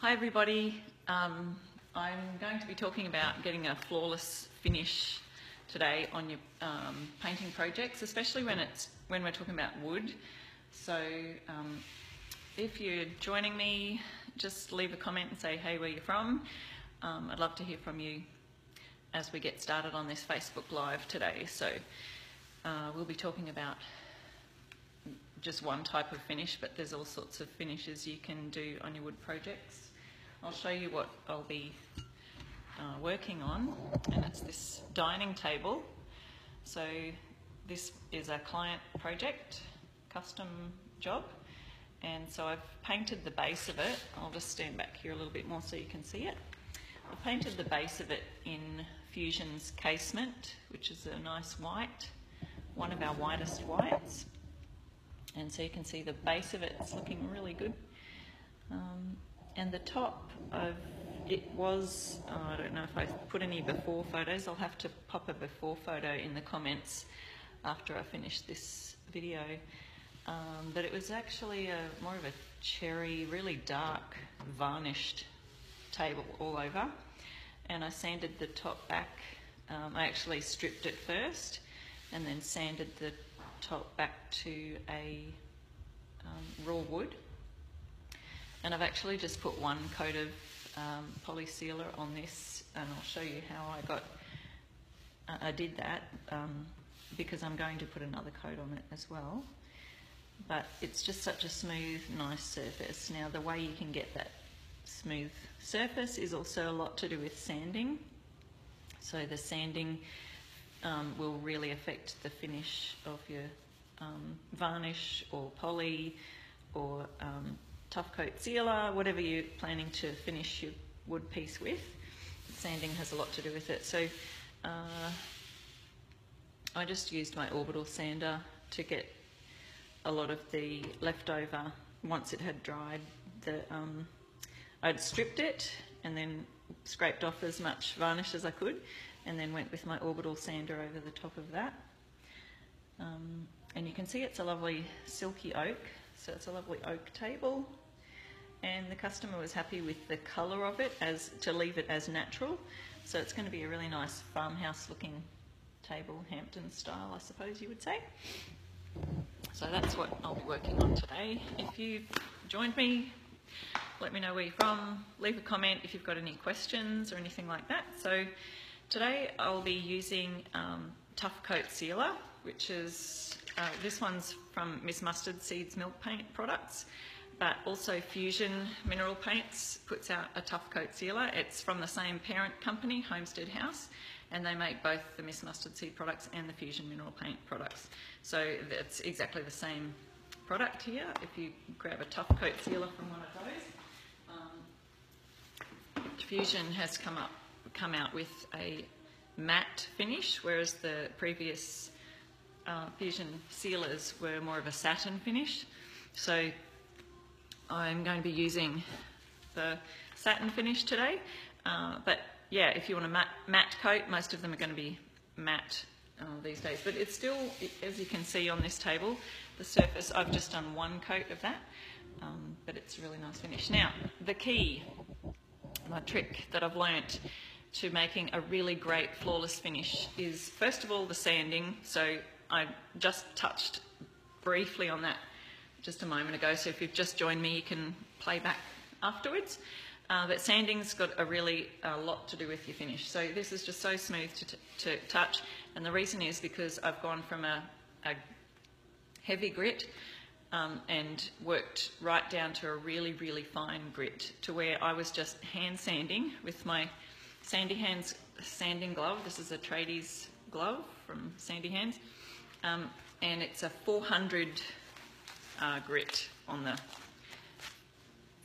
Hi everybody, I'm going to be talking about getting a flawless finish today on your painting projects, especially when we're talking about wood. So if you're joining me, just leave a comment and say hey, where you're from. I'd love to hear from you as we get started on this Facebook Live today. So we'll be talking about just one type of finish, but there's all sorts of finishes you can do on your wood projects. I'll show you what I'll be working on, and it's this dining table. So this is a client project, custom job, and so I've painted the base of it. I'll just stand back here a little bit more so you can see it. I've painted the base of it in Fusion's Casement, which is a nice white, one of our whitest whites. And so you can see the base of it's looking really good. And the top of it was, I don't know if I put any before photos. I'll have to pop a before photo in the comments after I finish this video. But it was actually more of a cherry, really dark, varnished table all over. And I sanded the top back. I actually stripped it first and then sanded the top back to a raw wood. And I've actually just put one coat of poly sealer on this, and I'll show you how I did that because I'm going to put another coat on it as well. But it's just such a smooth, nice surface. Now the way you can get that smooth surface is also a lot to do with sanding. So the sanding will really affect the finish of your varnish or poly or tough coat sealer, whatever you're planning to finish your wood piece with. Sanding has a lot to do with it. So I just used my orbital sander to get a lot of the leftover. Once it had dried, I'd stripped it and then scraped off as much varnish as I could, and then went with my orbital sander over the top of that. And you can see it's a lovely silky oak, so it's a lovely oak table, and the customer was happy with the colour of it as to leave it as natural. So it's going to be a really nice farmhouse looking table, Hampton style I suppose you would say. So that's what I'll be working on today. If you've joined me, let me know where you're from, leave a comment if you've got any questions or anything like that. So today I'll be using Tough Coat Sealer, which is, this one's from Miss Mustard Seeds Milk Paint products, but also Fusion Mineral Paints puts out a Tough Coat Sealer. It's from the same parent company, Homestead House, and they make both the Miss Mustard Seed products and the Fusion Mineral Paint products. So it's exactly the same product here. If you grab a Tough Coat Sealer from one of those, Fusion has come out with a matte finish, whereas the previous Fusion sealers were more of a satin finish. So I'm going to be using the satin finish today, but yeah, if you want a matte coat, most of them are going to be matte these days, but it's still, as you can see on this table, the surface, I've just done one coat of that, but it's a really nice finish. Now, the key, my trick that I've learnt to making a really great flawless finish is, first of all, the sanding. So I just touched briefly on that just a moment ago, so if you've just joined me you can play back afterwards. But sanding's got a lot to do with your finish. So this is just so smooth to touch, and the reason is because I've gone from a heavy grit and worked right down to a really, really fine grit, to where I was just hand sanding with my Sandy Hands sanding glove. This is a tradies glove from Sandy Hands, and it's a 400 grit on the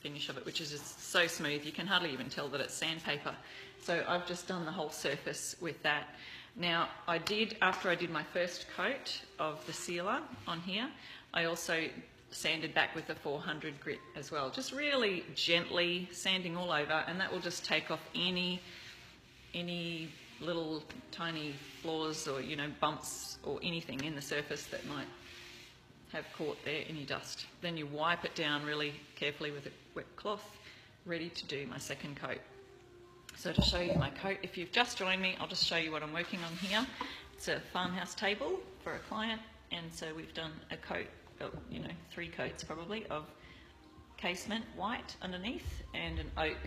finish of it, which is just so smooth you can hardly even tell that it's sandpaper. So I've just done the whole surface with that. Now after I did my first coat of the sealer on here, I also sanded back with a 400 grit as well, just really gently sanding all over, and that will just take off any little tiny flaws or bumps or anything in the surface that might have caught there, any dust. Then you wipe it down really carefully with a wet cloth ready to do my second coat. So to show you my coat, if you've just joined me, I'll just show you what I'm working on here. It's a farmhouse table for a client, and so we've done a coat, 3 coats probably, of casement white underneath and an oak,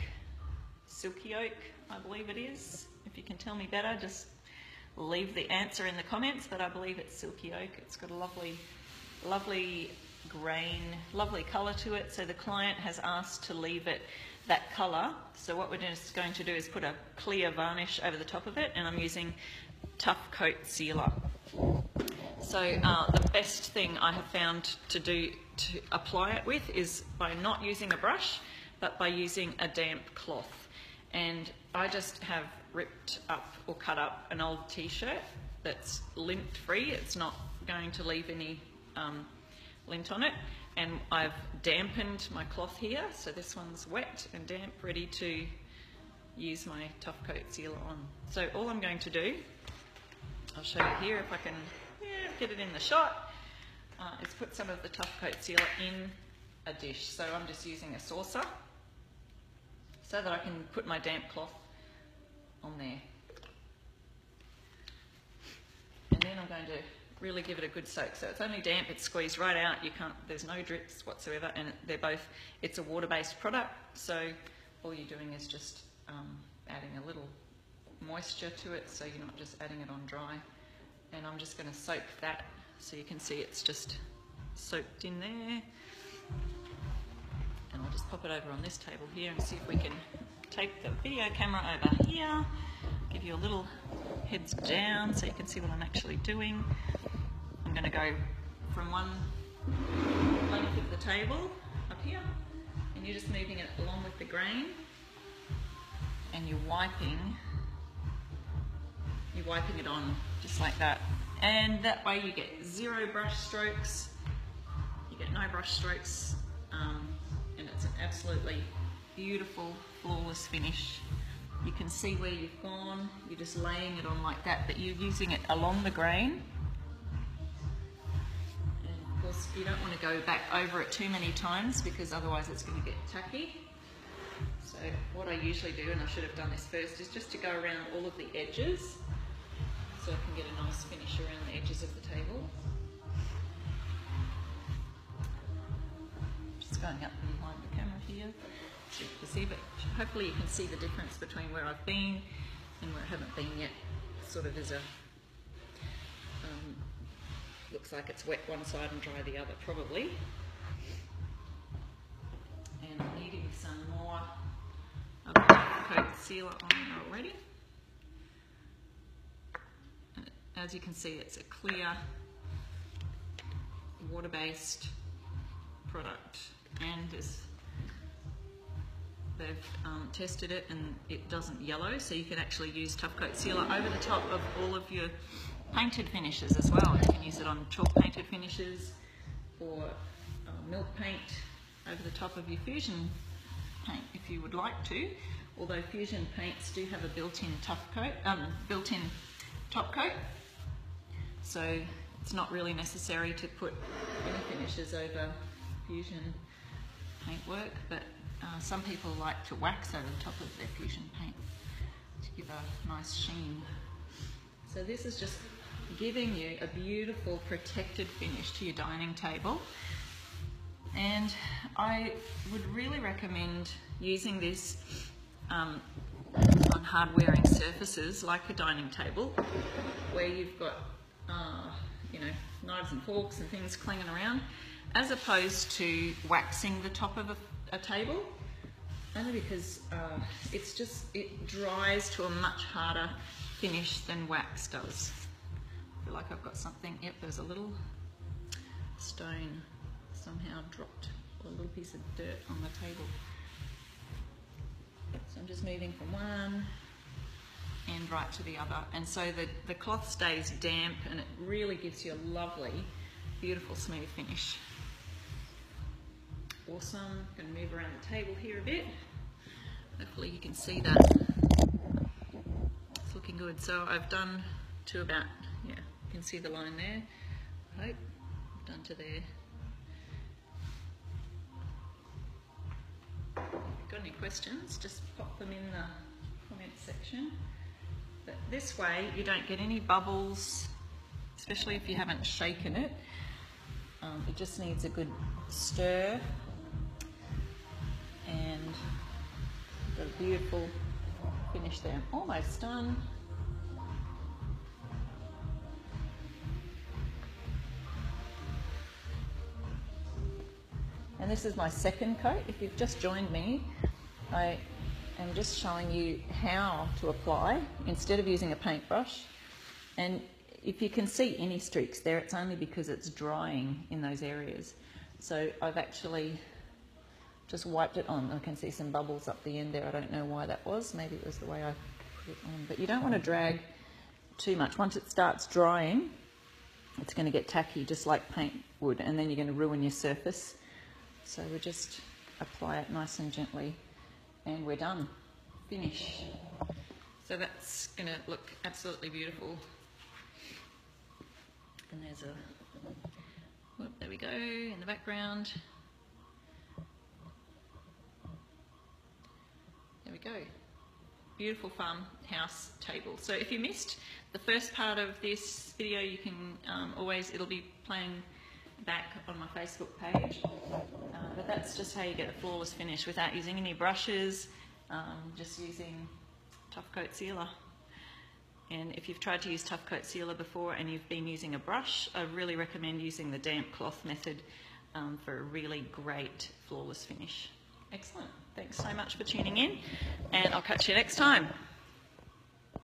silky oak, I believe it is. If you can tell me better, just leave the answer in the comments, but I believe it's silky oak. It's got a lovely grain, lovely colour to it. So the client has asked to leave it that colour. So what we're just going to do is put a clear varnish over the top of it, and I'm using Tough Coat Sealer. So the best thing I have found to apply it with is by not using a brush, but by using a damp cloth. And I just have ripped up or cut up an old t-shirt that's lint free. It's not going to leave any lint on it. And I've dampened my cloth here. So this one's wet and damp, ready to use my Tough Coat Sealer on. So all I'm going to do, I'll show you here if I can get it in the shot, is put some of the Tough Coat Sealer in a dish. So I'm just using a saucer so that I can put my damp cloth on there. And then I'm going to really give it a good soak. So it's only damp, it's squeezed right out, there's no drips whatsoever, and it's a water-based product, so all you're doing is just adding a little moisture to it, so you're not just adding it on dry. And I'm just going to soak that, so you can see it's just soaked in there. And I'll just pop it over on this table here and see if we can take the video camera over here, give you a little heads down so you can see what I'm actually doing. I'm going to go from one length of the table up here, and you're just moving it along with the grain, and you're wiping it on just like that. And that way you get 0 brush strokes, you get no brush strokes, and it's an absolutely beautiful, flawless finish. You can see where you've gone, you're just laying it on like that, but you're using it along the grain. And of course you don't want to go back over it too many times, because otherwise it's going to get tacky. So what I usually do, and I should have done this first, is just to go around all of the edges, so I can get a nice finish around the edges of the table. Just going up behind the camera here so you can see, but hopefully you can see the difference between where I've been and where I haven't been yet. Sort of as a, looks like it's wet one side and dry the other probably. And I'm needing some more of the Tough Coat Sealer on already. As you can see, it's a clear, water-based product, and they've tested it and it doesn't yellow, so you can actually use Tough Coat Sealer over the top of all of your painted finishes as well. You can use it on chalk painted finishes or milk paint over the top of your fusion paint if you would like to, although fusion paints do have a built-in top coat. So it's not really necessary to put any finishes over fusion paintwork, but some people like to wax over the top of their fusion paint to give a nice sheen. So this is just giving you a beautiful protected finish to your dining table, and I would really recommend using this on hard wearing surfaces like a dining table where you've got knives and forks and things clinging around, as opposed to waxing the top of a table, only because it dries to a much harder finish than wax does. I feel like I've got something, yep, there's a little stone somehow dropped, or a little piece of dirt on the table. So I'm just moving from one end right to the other, and so the cloth stays damp and it really gives you a lovely, beautiful, smooth finish. Awesome. Going to move around the table here a bit. Hopefully you can see that. It's looking good. So I've done to about, you can see the line there. I hope. I've done to there. got any questions, just pop them in the comments section. But this way you don't get any bubbles, especially if you haven't shaken it. It just needs a good stir, and got a beautiful finish there. Almost done. And this is my second coat. If you've just joined me, I am just showing you how to apply instead of using a paintbrush. And if you can see any streaks there, it's only because it's drying in those areas. So I've actually just wiped it on. I can see some bubbles up the end there. I don't know why that was. Maybe it was the way I put it on. But you don't want to drag too much. Once it starts drying, it's going to get tacky, just like paint would, and then you're going to ruin your surface. So we just apply it nice and gently, and we're done. Finish. So that's going to look absolutely beautiful. And there's a, whoop, there we go, in the background. There we go. Beautiful farmhouse table. So if you missed the first part of this video, you can always, it'll be playing back on my Facebook page. But that's just how you get a flawless finish without using any brushes, just using Tough Coat Sealer. And if you've tried to use Tough Coat Sealer before and you've been using a brush, I really recommend using the damp cloth method for a really great flawless finish. Excellent. Thanks so much for tuning in, and I'll catch you next time.